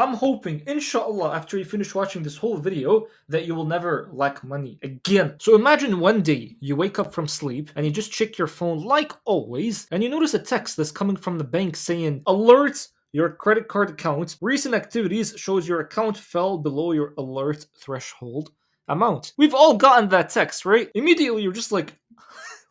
I'm hoping, inshallah, after you finish watching this whole video, that you will never lack money again. So imagine one day you wake up from sleep and you just check your phone like always, and you notice a text that's coming from the bank saying, "Alert! Your credit card account. Recent activities shows your account fell below your alert threshold amount." We've all gotten that text, right? Immediately you're just like,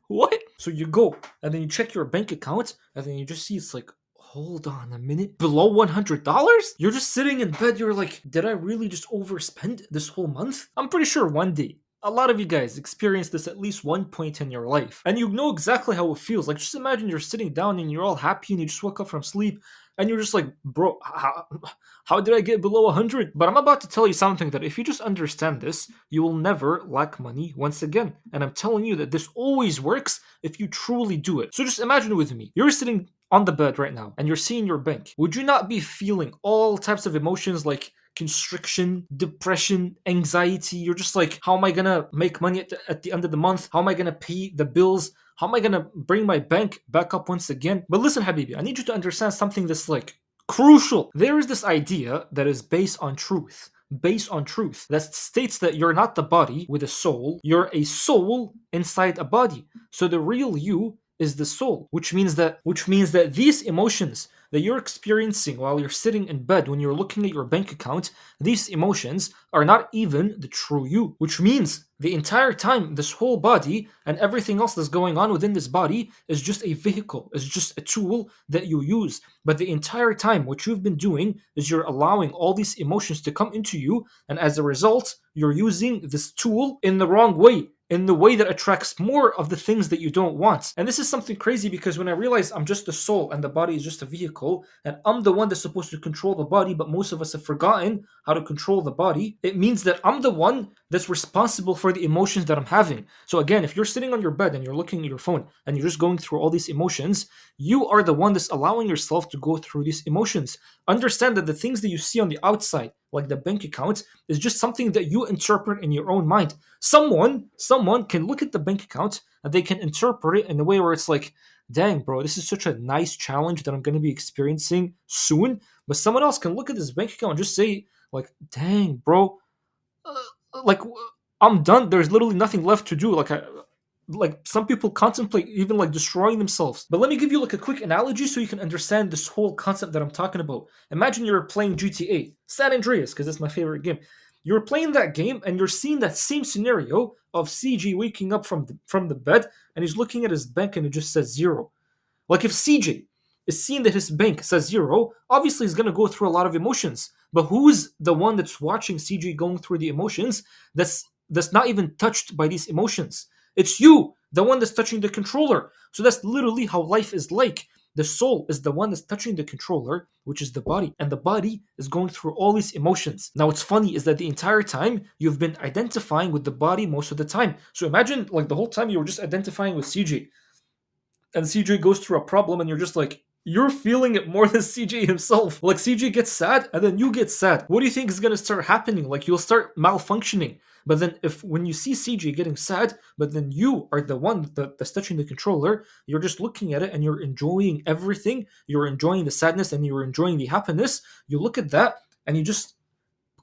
what? So you go and then you check your bank account and then you just see it's like, hold on a minute, below $100? You're just sitting in bed, you're like, did I really just overspend this whole month? I'm pretty sure one day a lot of you guys experience this at least one point in your life, and you know exactly how it feels. Like, just imagine you're sitting down and you're all happy and you just woke up from sleep and you're just like, bro, how did I get below 100? But I'm about to tell you something that if you just understand this, you will never lack money once again. And I'm telling you that this always works if you truly do it. So just imagine with me, you're sitting on the bed right now and you're seeing your bank. Would you not be feeling all types of emotions like constriction, depression, anxiety? You're just like, how am I gonna make money at the end of the month? How am I gonna pay the bills? How am I gonna bring my bank back up once again? But listen, Habibi, I need you to understand something that's like crucial. There is this idea that is based on truth. Based on truth that states that you're not the body with a soul, you're a soul inside a body. So the real you is the soul, which means that these emotions that you're experiencing while you're sitting in bed when you're looking at your bank account, these emotions are not even the true you, which means the entire time this whole body and everything else that's going on within this body is just a vehicle, is just a tool that you use. But the entire time what you've been doing is you're allowing all these emotions to come into you, and as a result you're using this tool in the wrong way, in the way that attracts more of the things that you don't want. And this is something crazy because when I realize I'm just the soul and the body is just a vehicle, and I'm the one that's supposed to control the body, but most of us have forgotten how to control the body, it means that I'm the one that's responsible for the emotions that I'm having. So again, if you're sitting on your bed and you're looking at your phone and you're just going through all these emotions, you are the one that's allowing yourself to go through these emotions. Understand that the things that you see on the outside, like the bank account, is just something that you interpret in your own mind. Someone can look at the bank account and they can interpret it in a way where it's like, dang, bro, this is such a nice challenge that I'm going to be experiencing soon. But someone else can look at this bank account and just say, like, dang, bro, like, I'm done. There's literally nothing left to do. Like some people contemplate even like destroying themselves. But let me give you like a quick analogy so you can understand this whole concept that I'm talking about. Imagine you're playing GTA San Andreas, because that's my favorite game. You're playing that game and you're seeing that same scenario of CG waking up from the bed and he's looking at his bank and it just says zero. Like if CJ is seeing that his bank says zero, obviously he's gonna go through a lot of emotions. But who's the one that's watching CJ going through the emotions that's not even touched by these emotions? It's you, the one that's touching the controller. So that's literally how life is like. The soul is the one that's touching the controller, which is the body, and the body is going through all these emotions. Now, what's funny is that the entire time you've been identifying with the body most of the time. So imagine like the whole time you were just identifying with CJ, and CJ goes through a problem, and you're just like, you're feeling it more than CJ himself. Like CJ gets sad, and then you get sad. What do you think is gonna start happening? Like you'll start malfunctioning. But then if when you see CJ getting sad, but then you are the one that's touching the controller, you're just looking at it and you're enjoying everything. You're enjoying the sadness and you're enjoying the happiness. You look at that and you just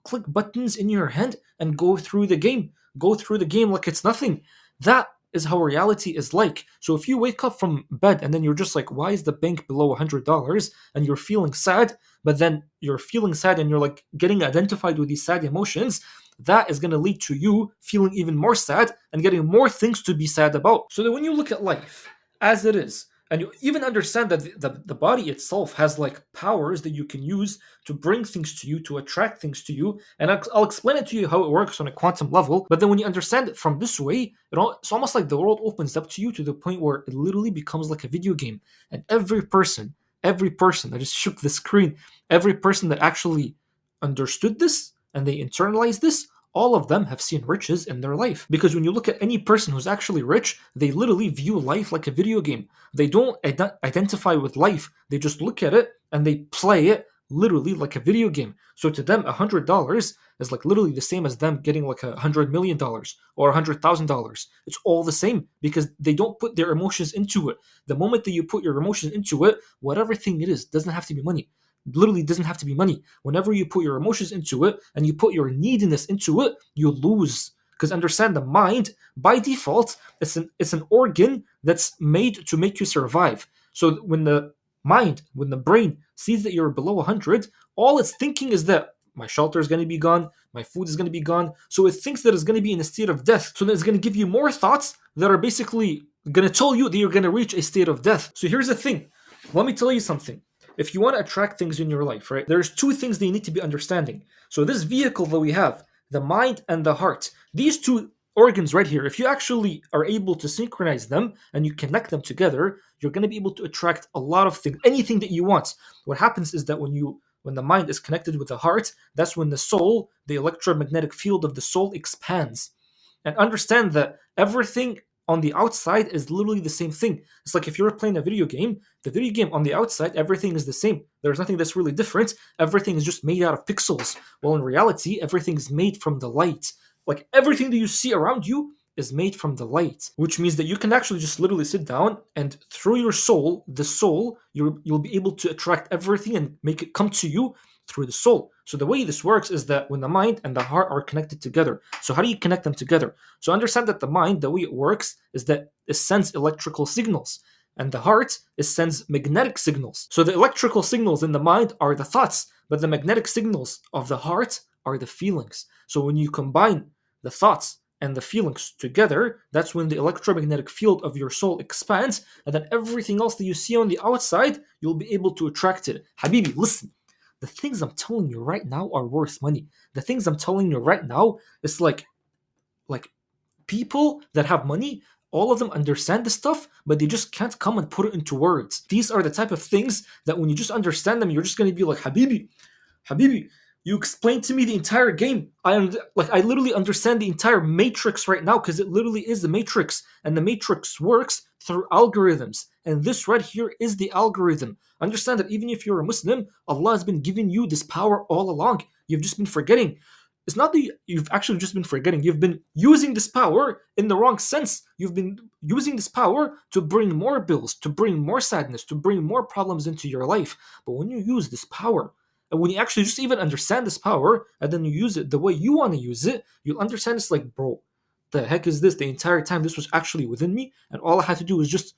click buttons in your hand and go through the game. Go through the game like it's nothing. That is how reality is like. So if you wake up from bed and then you're just like, why is the bank below $100? And you're feeling sad, but then you're feeling sad and you're like getting identified with these sad emotions, that is going to lead to you feeling even more sad and getting more things to be sad about. So that when you look at life as it is, and you even understand that the body itself has like powers that you can use to bring things to you, to attract things to you. And I'll explain it to you how it works on a quantum level. But then when you understand it from this way, it's almost like the world opens up to you to the point where it literally becomes like a video game. And every person that just shook the screen, every person that actually understood this and they internalized this, all of them have seen riches in their life. Because when you look at any person who's actually rich, they literally view life like a video game. They don't identify with life. They just look at it and they play it literally like a video game. So to them, $100 is like literally the same as them getting like $100 million or $100,000. It's all the same because they don't put their emotions into it. The moment that you put your emotions into it, whatever thing it is, doesn't have to be money. literally doesn't have to be money. Whenever you put your emotions into it and you put your neediness into it, you lose. Because understand, the mind by default, it's an organ that's made to make you survive. So when the brain sees that you're below 100, all it's thinking is that my shelter is going to be gone, my food is going to be gone. So it thinks that it's going to be in a state of death. So then it's going to give you more thoughts that are basically going to tell you that you're going to reach a state of death. So here's the thing. Let me tell you something. If you want to attract things in your life, right, there's two things that you need to be understanding. So this vehicle that we have, the mind and the heart, these two organs right here, if you actually are able to synchronize them and you connect them together, you're going to be able to attract a lot of things, anything that you want. What happens is that when the mind is connected with the heart, that's when the soul, the electromagnetic field of the soul expands. And understand that everything on the outside is literally the same thing. It's like if you're playing a video game, the video game on the outside, everything is the same. There's nothing that's really different. Everything is just made out of pixels. Well, in reality, everything is made from the light. Like everything that you see around you is made from the light, which means that you can actually just literally sit down and through your soul, the soul, you'll be able to attract everything and make it come to you through the soul. So the way this works is that when the mind and the heart are connected together. So how do you connect them together? So understand that the mind, the way it works is that it sends electrical signals, and the heart sends magnetic signals. So the electrical signals in the mind are the thoughts, but the magnetic signals of the heart are the feelings. So when you combine the thoughts and the feelings together, that's when the electromagnetic field of your soul expands, and then everything else that you see on the outside, you'll be able to attract it. Habibi, listen. The things I'm telling you right now are worth money. The things I'm telling you right now is like people that have money, all of them understand this stuff, but they just can't come and put it into words. These are the type of things that when you just understand them, you're just gonna be like, Habibi, you explained to me the entire game. I literally understand the entire matrix right now because it literally is the matrix, and the matrix works through algorithms. And this right here is the algorithm. Understand that even if you're a Muslim, Allah has been giving you this power all along. You've just been forgetting. It's not that you've actually just been forgetting. You've been using this power in the wrong sense. You've been using this power to bring more bills, to bring more sadness, to bring more problems into your life. But when you use this power, and when you actually just even understand this power, and then you use it the way you want to use it, you'll understand it's like, bro, the heck is this? The entire time this was actually within me, and all I had to do was just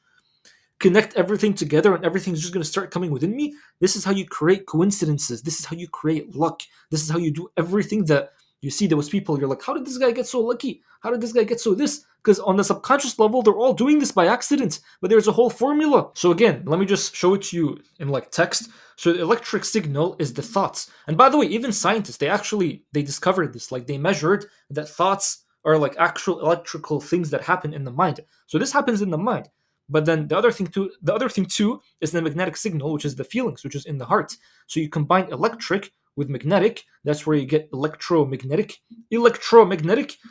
connect everything together and everything's just going to start coming within me. This is how you create coincidences. This is how you create luck. This is how you do everything that you see. There was people, you're like, how did this guy get so lucky? How did this guy get so this? Because on the subconscious level, they're all doing this by accident, but there's a whole formula. So again, let me just show it to you in like text. So the electric signal is the thoughts. And by the way, even scientists, they discovered this. Like they measured that thoughts are like actual electrical things that happen in the mind. So this happens in the mind. But then the other thing too is the magnetic signal, which is the feelings, which is in the heart. So you combine electric with magnetic. That's where you get electromagnetic.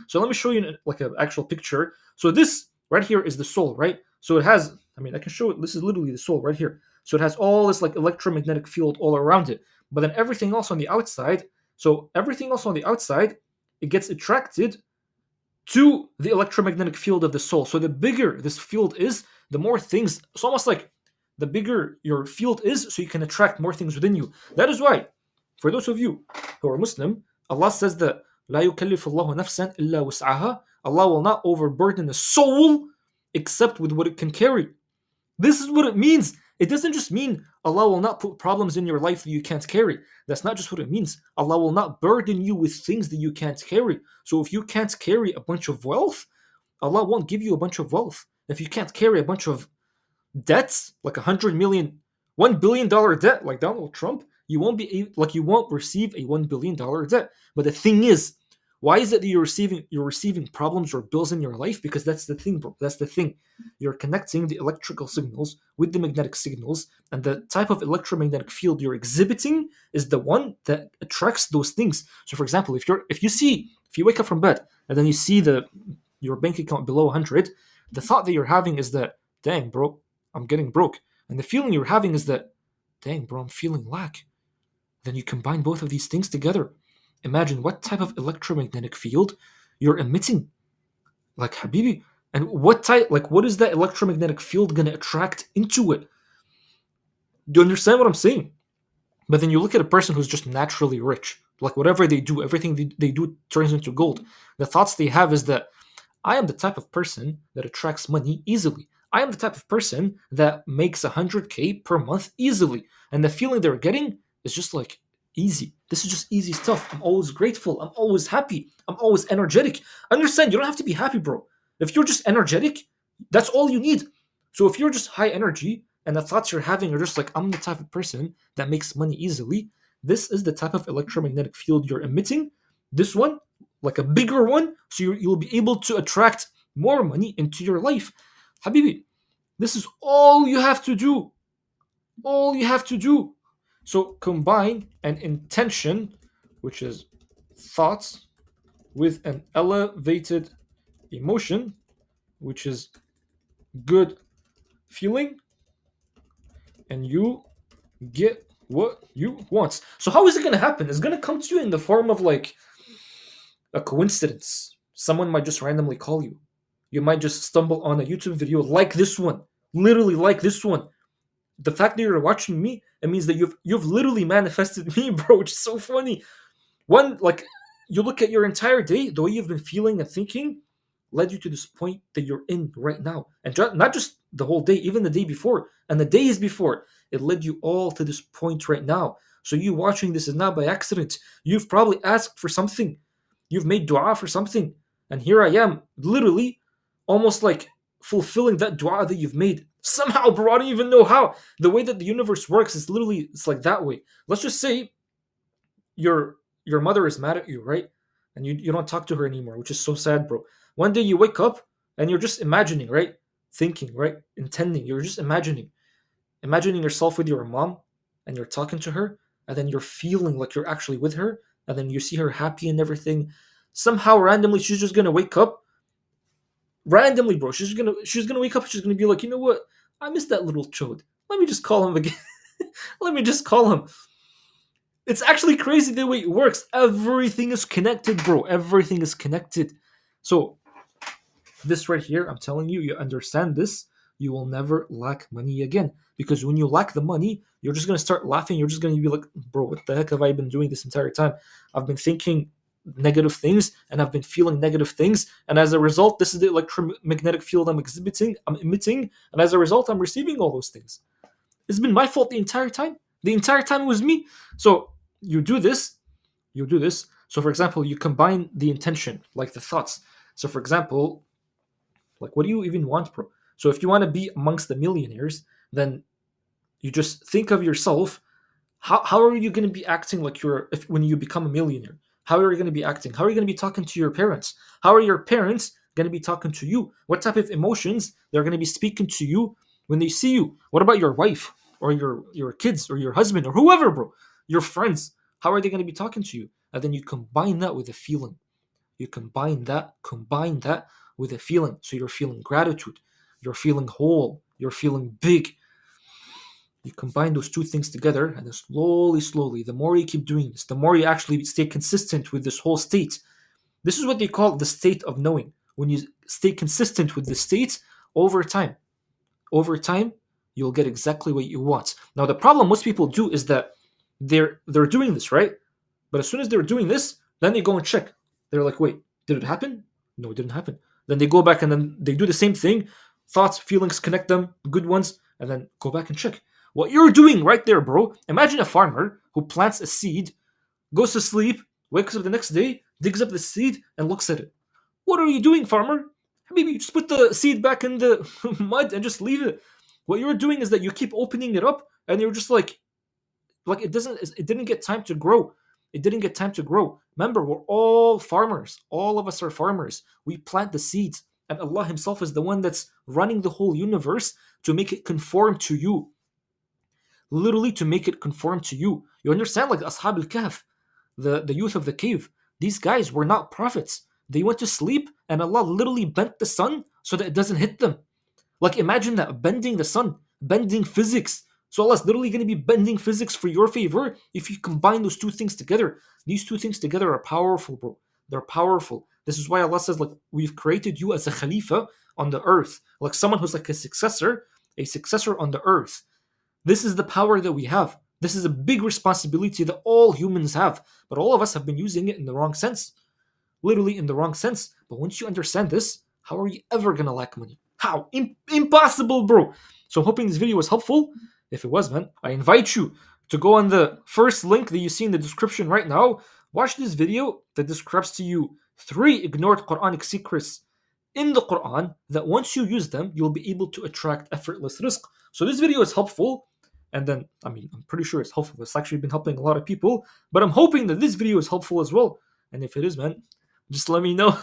So let me show you like an actual picture. So this right here is the soul, right? So it has. I mean, I can show it. This is literally the soul right here. So it has all this like electromagnetic field all around it. But then everything else on the outside. So everything else on the outside, it gets attracted to the electromagnetic field of the soul. So the bigger this field is, the more things. It's almost like the bigger your field is, so you can attract more things within you. That is why, for those of you who are Muslim, Allah says that لا يكلف الله نفسا إلا وسعها. Allah will not overburden a soul except with what it can carry. This is what it means. It doesn't just mean Allah will not put problems in your life that you can't carry. That's not just what it means. Allah will not burden you with things that you can't carry. So if you can't carry a bunch of wealth, Allah won't give you a bunch of wealth. If you can't carry a bunch of debts, like 100 million, $1 billion debt, like Donald Trump, you won't receive a $1 billion debt. But the thing is, why is it that you're receiving problems or bills in your life? Because that's the thing, bro. That's the thing. You're connecting the electrical signals with the magnetic signals, and the type of electromagnetic field you're exhibiting is the one that attracts those things. So, for example, if you wake up from bed and then you see your bank account below 100, the thought that you're having is that, dang, bro, I'm getting broke, and the feeling you're having is that, dang, bro, I'm feeling lack. Then you combine both of these things together. Imagine what type of electromagnetic field you're emitting. Like, Habibi. And what is that electromagnetic field going to attract into it? Do you understand what I'm saying? But then you look at a person who's just naturally rich, like whatever they do, everything they do turns into gold. The thoughts they have is that I am the type of person that attracts money easily. I am the type of person that makes 100K per month easily. And the feeling they're getting is just like easy. This is just easy stuff. I'm always grateful. I'm always happy. I'm always energetic. Understand, you don't have to be happy, bro. If you're just energetic, that's all you need. So if you're just high energy and the thoughts you're having are just like, I'm the type of person that makes money easily, this is the type of electromagnetic field you're emitting. This one, like a bigger one, so you'll be able to attract more money into your life. Habibi, this is all you have to do. All you have to do. So combine an intention, which is thoughts, with an elevated emotion, which is good feeling, and you get what you want. So how is it going to happen? It's going to come to you in the form of like a coincidence. Someone might just randomly call you. You might just stumble on a YouTube video like this one, literally like this one. The fact that you're watching me, it means that you've literally manifested me, bro. Which is so funny. One, like, you look at your entire day, the way you've been feeling and thinking, led you to this point that you're in right now, and not just the whole day, even the day before and the days before. It led you all to this point right now. So you watching this is not by accident. You've probably asked for something. You've made dua for something. And here I am, literally, almost like fulfilling that dua that you've made. Somehow, bro, I don't even know how. The way that the universe works is literally, it's like that way. Let's just say your your mother is mad at you, right? And you don't talk to her anymore, which is so sad, bro. One day you wake up and you're just imagining, right? Thinking, right? Intending. You're just imagining yourself with your mom, and you're talking to her, and then you're feeling like you're actually with her, and then you see her happy and everything. Somehow randomly she's just gonna wake up. Randomly, bro. She's gonna wake up, she's gonna be like, you know what? I miss that little chode. Let me just call him again. Let me just call him. It's actually crazy the way it works. Everything is connected, bro. Everything is connected. So this right here, I'm telling you, you understand this, you will never lack money again. Because when you lack the money, you're just gonna start laughing. You're just gonna be like, bro, what the heck have I been doing this entire time? I've been thinking negative things and I've been feeling negative things. And as a result, this is the electromagnetic field I'm emitting, and as a result, I'm receiving all those things. It's been my fault the entire time. The entire time it was me. So you do this, you do this. So for example, you combine the intention, like the thoughts. So for example, like, what do you even want, bro? So if you want to be amongst the millionaires, then you just think of yourself. How are you going to be acting like when you become a millionaire? How are you going to be acting? How are you going to be talking to your parents? How are your parents going to be talking to you? What type of emotions they're going to be speaking to you when they see you? What about your wife or your kids or your husband or whoever, bro? Your friends. How are they going to be talking to you? And then you combine that with a feeling. You combine that with a feeling. So you're feeling gratitude, you're feeling whole, you're feeling big. You combine those two things together, and then slowly, the more you keep doing this, the more you actually stay consistent with this whole state. This is what they call the state of knowing. When you stay consistent with the state over time, you'll get exactly what you want. Now, the problem most people do is that they're doing this, right? But as soon as they're doing this, then they go and check. They're like, wait, did it happen? No, it didn't happen. Then they go back and then they do the same thing. Thoughts, feelings, connect them, good ones, and then go back and check. What you're doing right there, bro, imagine a farmer who plants a seed, goes to sleep, wakes up the next day, digs up the seed, and looks at it. What are you doing, farmer? Maybe you just put the seed back in the mud and just leave it. What you're doing is that you keep opening it up, and you're just like it didn't get time to grow. It didn't get time to grow. Remember, we're all farmers. All of us are farmers. We plant the seeds, and Allah Himself is the one that's running the whole universe to make it conform to you. Literally, to make it conform to you. You understand? Like Ashab al-Kahf, the youth of the cave. These guys were not prophets. They went to sleep, and Allah literally bent the sun so that it doesn't hit them. Like, imagine that, bending the sun, bending physics. So Allah's literally going to be bending physics for your favor if you combine those two things together. These two things together are powerful, bro. They're powerful. This is why Allah says, like, we've created you as a khalifa on the earth, like someone who's like a successor on the earth. This is the power that we have. This is a big responsibility that all humans have, but all of us have been using it in the wrong sense. Literally in the wrong sense. But once you understand this, how are you ever gonna lack money? How? Impossible, bro. So I'm hoping this video was helpful. If it was, man, I invite you to go on the first link that you see in the description right now. Watch this video that describes to you 3 ignored Quranic secrets in the Quran that once you use them, you'll be able to attract effortless rizq. So this video is helpful. And then, I mean, I'm pretty sure it's helpful. It's actually been helping a lot of people. But I'm hoping that this video is helpful as well. And if it is, man, just let me know.